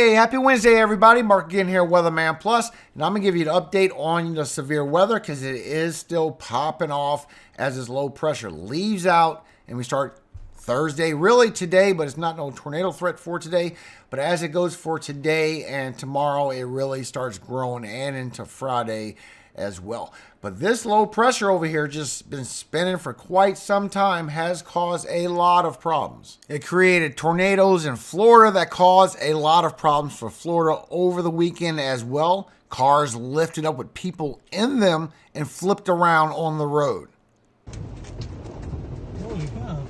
Hey, happy Wednesday, everybody. Mark again here, Weatherman Plus, and I'm going to give you an update on the severe weather because it is still popping off as this low pressure leaves out and we start Thursday, really today, but it's not no tornado threat for today. But as it goes for today and tomorrow, it really starts growing and into Friday as well. But this low pressure over here just been spinning for quite some time, has caused a lot of problems. It created tornadoes in Florida that caused a lot of problems for Florida over the weekend as well. Cars lifted up with people in them and flipped around on the road. Holy cow.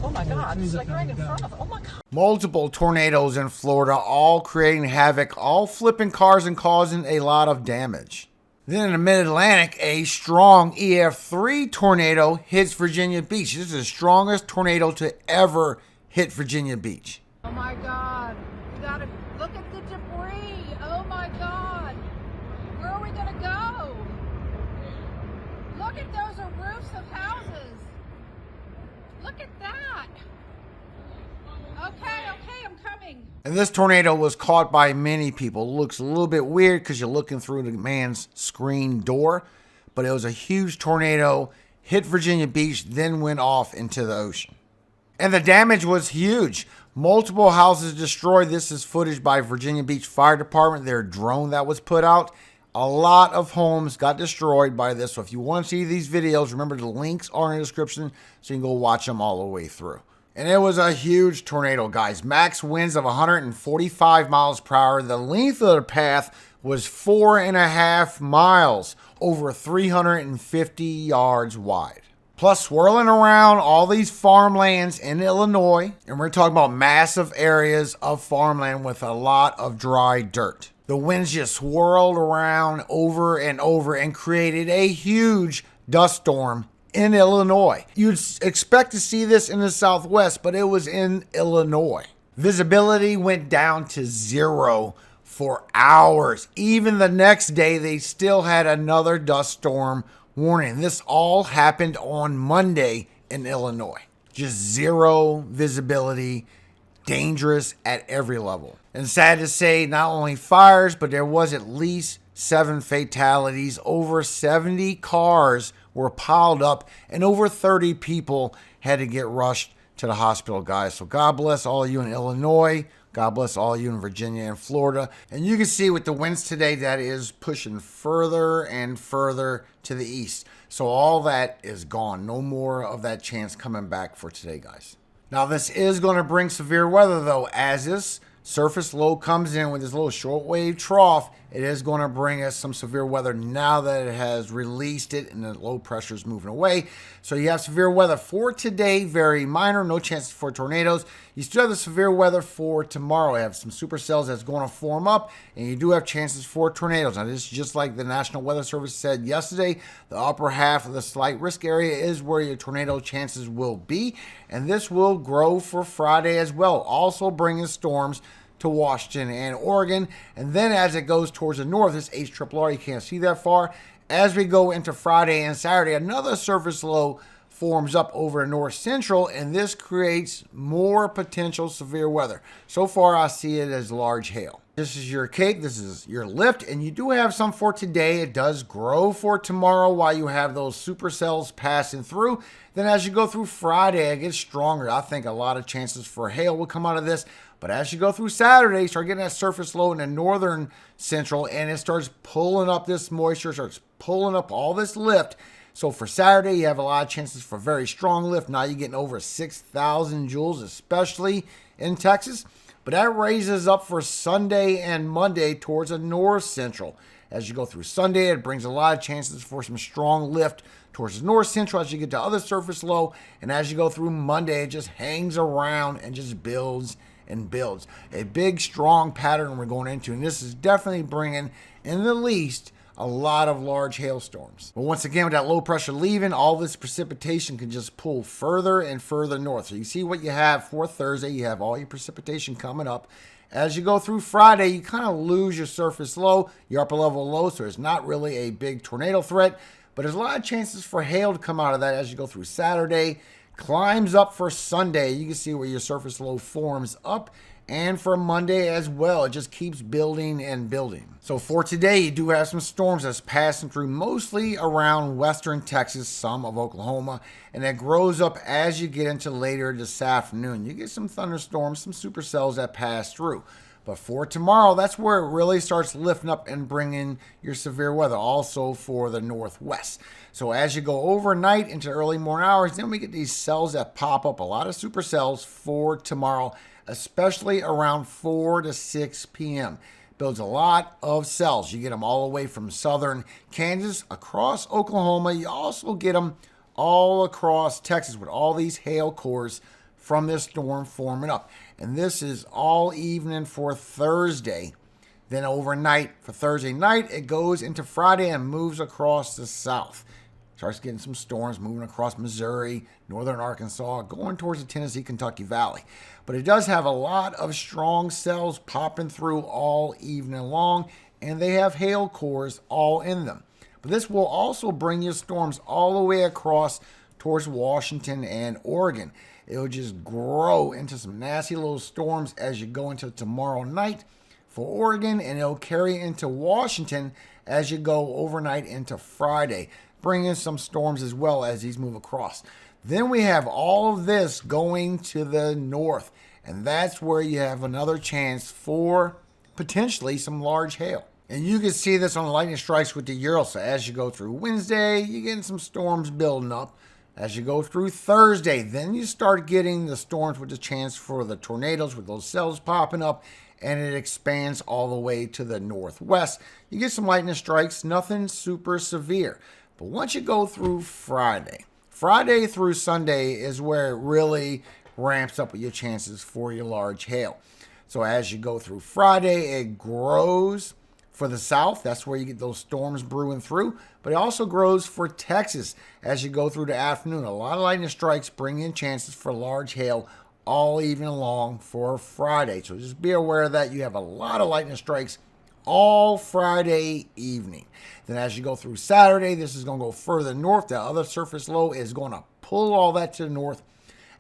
Oh my God, it's like right in front of, oh my God. Multiple tornadoes in Florida, all creating havoc, all flipping cars and causing a lot of damage. Then in the mid-Atlantic, a strong EF3 tornado hits Virginia Beach. This is the strongest tornado to ever hit Virginia Beach. Oh my God, we gotta look at the debris. Oh my God, where are we gonna go? Look at those are roofs of houses. Look at that. Okay, I'm coming. And this tornado was caught by many people. Looks a little bit weird because you're looking through the man's screen door, but it was a huge tornado, hit Virginia Beach, then went off into the ocean. And the damage was huge. Multiple houses destroyed. This is footage by Virginia Beach Fire Department, their drone that was put out. A lot of homes got destroyed by this. So if you want to see these videos, remember the links are in the description so you can go watch them all the way through. And it was a huge tornado, guys. Max winds of 145 miles per hour. The length of the path was 4.5 miles, over 350 yards wide. Plus swirling around all these farmlands in Illinois. And we're talking about massive areas of farmland with a lot of dry dirt. The winds just swirled around over and over and created a huge dust storm in Illinois. You'd expect to see this in the Southwest, but it was in Illinois. Visibility went down to 0 for hours. Even the next day, they still had another dust storm warning. This all happened on Monday in Illinois. Just 0 visibility, dangerous at every level. And sad to say, not only fires, but there was at least 7 fatalities. Over 70 cars were piled up and over 30 people had to get rushed to the hospital, guys. So God bless all of you in Illinois. God bless all of you in Virginia and Florida. And you can see with the winds today that is pushing further and further to the east. So all that is gone. No more of that chance coming back for today, guys. Now this is going to bring severe weather though, as this surface low comes in with this little shortwave trough. It is going to bring us some severe weather now that it has released it and the low pressure is moving away. So you have severe weather for today, very minor, no chances for tornadoes. You still have the severe weather for tomorrow. You have some supercells that's going to form up, and you do have chances for tornadoes. Now this is just like the National Weather Service said yesterday. The upper half of the slight risk area is where your tornado chances will be, and this will grow for Friday as well, also bringing storms to Washington and Oregon. And then as it goes towards the north, this HRRR, you can't see that far. As we go into Friday and Saturday, another surface low forms up over north central, and this creates more potential severe weather. So far, I see it as large hail. This is your cake, this is your lift, and you do have some for today. It does grow for tomorrow while you have those supercells passing through. Then as you go through Friday, it gets stronger. I think a lot of chances for hail will come out of this. But as you go through Saturday, you start getting that surface low in the northern central, and it starts pulling up this moisture, starts pulling up all this lift. So for Saturday, you have a lot of chances for very strong lift. Now you're getting over 6,000 joules, especially in Texas. But that raises up for Sunday and Monday towards the north central. As you go through Sunday, it brings a lot of chances for some strong lift towards the north central as you get to other surface low. And as you go through Monday, it just hangs around and just builds and builds. A big, strong pattern we're going into. And this is definitely bringing, in the least, a lot of large hailstorms. But once again, with that low pressure leaving, all this precipitation can just pull further and further north. So you see what you have for Thursday. You have all your precipitation coming up. As you go through Friday, you kind of lose your surface low, your upper level low, so it's not really a big tornado threat. But there's a lot of chances for hail to come out of that as you go through Saturday. Climbs up for Sunday. You can see where your surface low forms up and for Monday as well. It just keeps building and building. So for today, you do have some storms that's passing through mostly around western Texas, some of Oklahoma, and that grows up as you get into later this afternoon. You get some thunderstorms, some supercells that pass through. But for tomorrow, that's where it really starts lifting up and bringing your severe weather, also for the northwest. So as you go overnight into early morning hours, then we get these cells that pop up, a lot of supercells for tomorrow, especially around 4 to 6 p.m. Builds a lot of cells. You get them all the way from southern Kansas across Oklahoma. You also get them all across Texas with all these hail cores from this storm forming up. And this is all evening for Thursday. Then overnight for Thursday night, it goes into Friday and moves across the south. Starts getting some storms moving across Missouri, northern Arkansas, going towards the Tennessee-Kentucky Valley. But it does have a lot of strong cells popping through all evening long, and they have hail cores all in them. But this will also bring you storms all the way across towards Washington and Oregon. It'll just grow into some nasty little storms as you go into tomorrow night for Oregon, and it'll carry into Washington as you go overnight into Friday, bringing some storms as well as these move across. Then we have all of this going to the north, and that's where you have another chance for potentially some large hail. And you can see this on the lightning strikes with the Ural. So as you go through Wednesday, you're getting some storms building up. As you go through Thursday, then you start getting the storms with the chance for the tornadoes with those cells popping up, and it expands all the way to the northwest. You get some lightning strikes, nothing super severe. But once you go through Friday through Sunday is where it really ramps up with your chances for your large hail. So as you go through Friday, it grows for the south. That's where you get those storms brewing through. But it also grows for Texas as you go through the afternoon. A lot of lightning strikes bring in chances for large hail all evening long for Friday. So just be aware of that. You have a lot of lightning strikes all Friday evening. Then as you go through Saturday, this is going to go further north. The other surface low is going to pull all that to the north.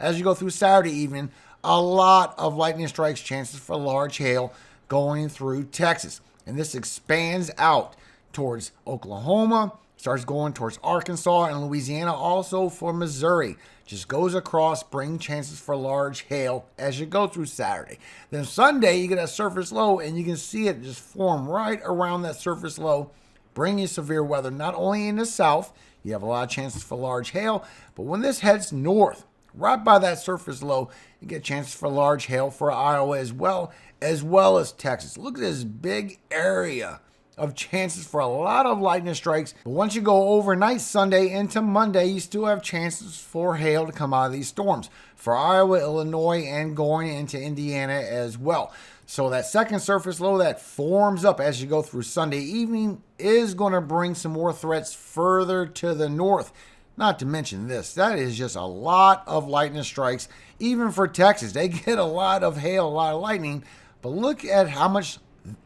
As you go through Saturday evening, a lot of lightning strikes, chances for large hail going through Texas. And this expands out towards Oklahoma, starts going towards Arkansas and Louisiana, also for Missouri. Just goes across, bring chances for large hail as you go through Saturday. Then Sunday, you get a surface low, and you can see it just form right around that surface low, bring you severe weather, not only in the south, you have a lot of chances for large hail, but when this heads north, right by that surface low, you get chances for large hail for Iowa as well as Texas. Look at this big area of chances for a lot of lightning strikes. But once you go overnight Sunday into Monday, you still have chances for hail to come out of these storms for Iowa, Illinois, and going into Indiana as well. So that second surface low that forms up as you go through Sunday evening is going to bring some more threats further to the north. Not to mention this, that is just a lot of lightning strikes. Even for Texas, they get a lot of hail, a lot of lightning. But look at how much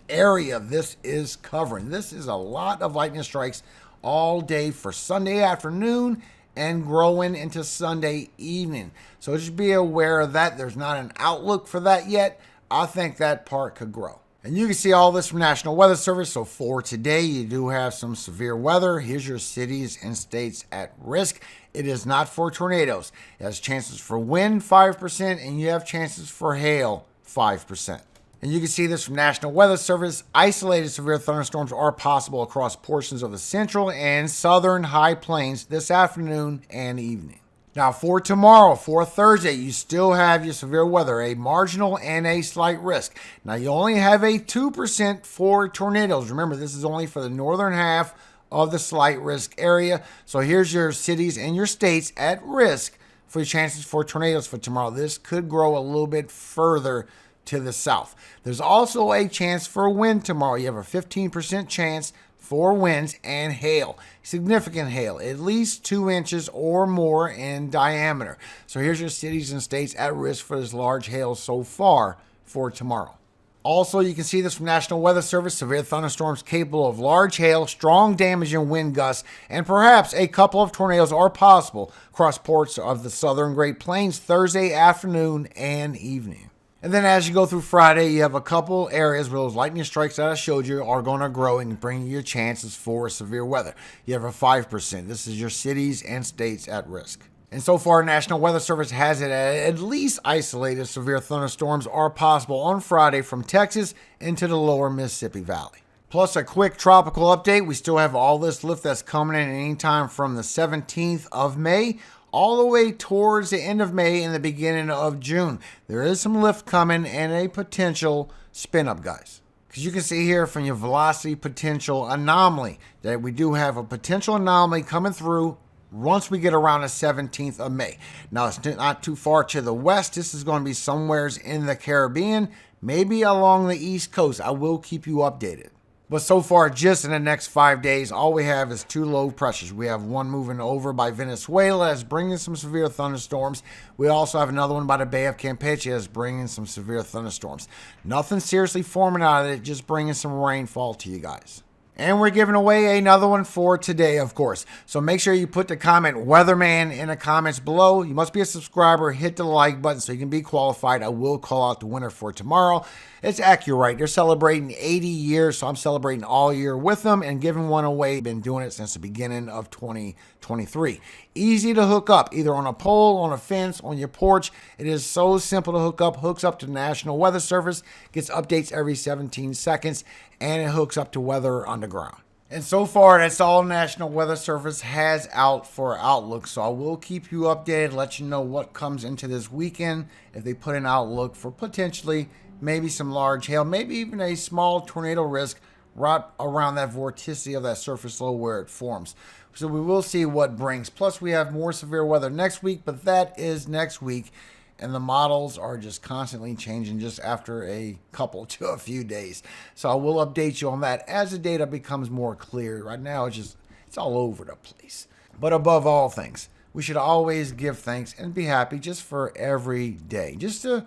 area this is covering. This is a lot of lightning strikes all day for Sunday afternoon and growing into Sunday evening. So just be aware of that. There's not an outlook for that yet. I think that part could grow. And you can see all this from National Weather Service. So for today, you do have some severe weather. Here's your cities and states at risk. It is not for tornadoes. It has chances for wind, 5%, and you have chances for hail, 5%. And you can see this from National Weather Service. Isolated severe thunderstorms are possible across portions of the central and southern high plains this afternoon and evening. Now for tomorrow, for Thursday, you still have your severe weather, a marginal and a slight risk. Now you only have a 2% for tornadoes. Remember, this is only for the northern half of the slight risk area. So here's your cities and your states at risk for your chances for tornadoes for tomorrow. This could grow a little bit further to the south. There's also a chance for wind tomorrow. You have a 15% chance for winds and hail. Significant hail, at least 2 inches or more in diameter. So here's your cities and states at risk for this large hail so far for tomorrow. Also, you can see this from National Weather Service. Severe thunderstorms capable of large hail, strong damage and wind gusts, and perhaps a couple of tornadoes are possible across parts of the southern Great Plains Thursday afternoon and evening. And then as you go through Friday, you have a couple areas where those lightning strikes that I showed you are going to grow and bring your chances for severe weather. You have a 5%. This is your cities and states at risk. And so far, National Weather Service has it at least isolated severe thunderstorms are possible on Friday from Texas into the lower Mississippi Valley. Plus a quick tropical update. We still have all this lift that's coming in anytime from the 17th of May all the way towards the end of May and the beginning of June. There is some lift coming and a potential spin up, guys. Because you can see here from your velocity potential anomaly that we do have a potential anomaly coming through once we get around the 17th of May. Now, it's not too far to the west. This is going to be somewheres in the Caribbean, maybe along the East Coast. I will keep you updated. But so far, just in the next 5 days, all we have is 2 low pressures. We have one moving over by Venezuela that's bringing some severe thunderstorms. We also have another one by the Bay of Campeche that's bringing some severe thunderstorms. Nothing seriously forming out of it, just bringing some rainfall to you guys. And we're giving away another one for today, of course. So make sure you put the comment Weatherman in the comments below. You must be a subscriber. Hit the like button so you can be qualified. I will call out the winner for tomorrow. It's accurate. They're celebrating 80 years, so I'm celebrating all year with them and giving one away. Been doing it since the beginning of 2023. Easy to hook up, either on a pole, on a fence, on your porch. It is so simple to hook up. Hooks up to National Weather Service, gets updates every 17 seconds, and it hooks up to Weather Underground. And so far, that's all National Weather Service has out for Outlook. So I will keep you updated, let you know what comes into this weekend. If they put an outlook for potentially maybe some large hail, maybe even a small tornado risk right around that vorticity of that surface low where it forms. So we will see what brings. Plus, we have more severe weather next week, but that is next week. And the models are just constantly changing just after a couple to a few days. So I will update you on that as the data becomes more clear. Right now, it's all over the place. But above all things, we should always give thanks and be happy just for every day. Just to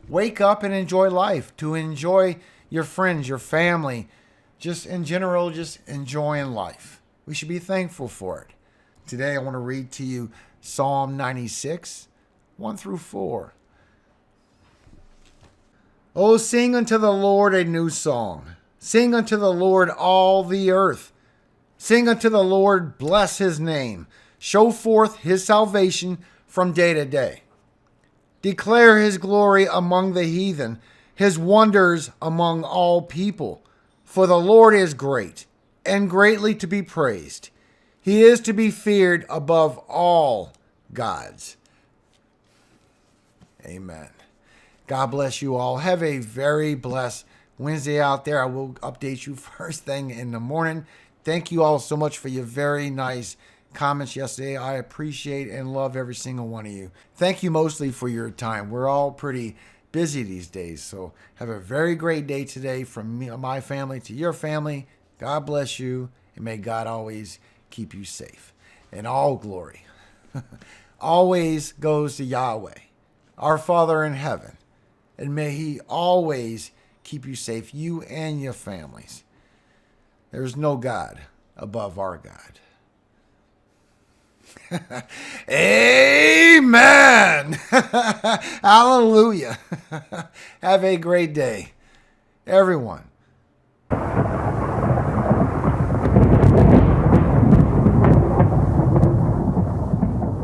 wake up and enjoy life, to enjoy your friends, your family, just in general, just enjoying life. We should be thankful for it. Today, I want to read to you Psalm 96, 1 through 4. Oh, sing unto the Lord a new song. Sing unto the Lord all the earth. Sing unto the Lord, bless his name. Show forth his salvation from day to day. Declare his glory among the heathen, his wonders among all people. For the Lord is great, and greatly to be praised. He is to be feared above all gods. Amen. God bless you all. Have a very blessed Wednesday out there. I will update you first thing in the morning. Thank you all so much for your very nice comments yesterday. I appreciate and love every single one of you. Thank you mostly for your time. We're all pretty busy these days. So have a very great day today from me, my family to your family. God bless you, and may God always keep you safe. And all glory always goes to Yahweh, our Father in heaven. And may he always keep you safe, you and your families. There's no God above our God. Amen. Hallelujah. Have a great day, everyone.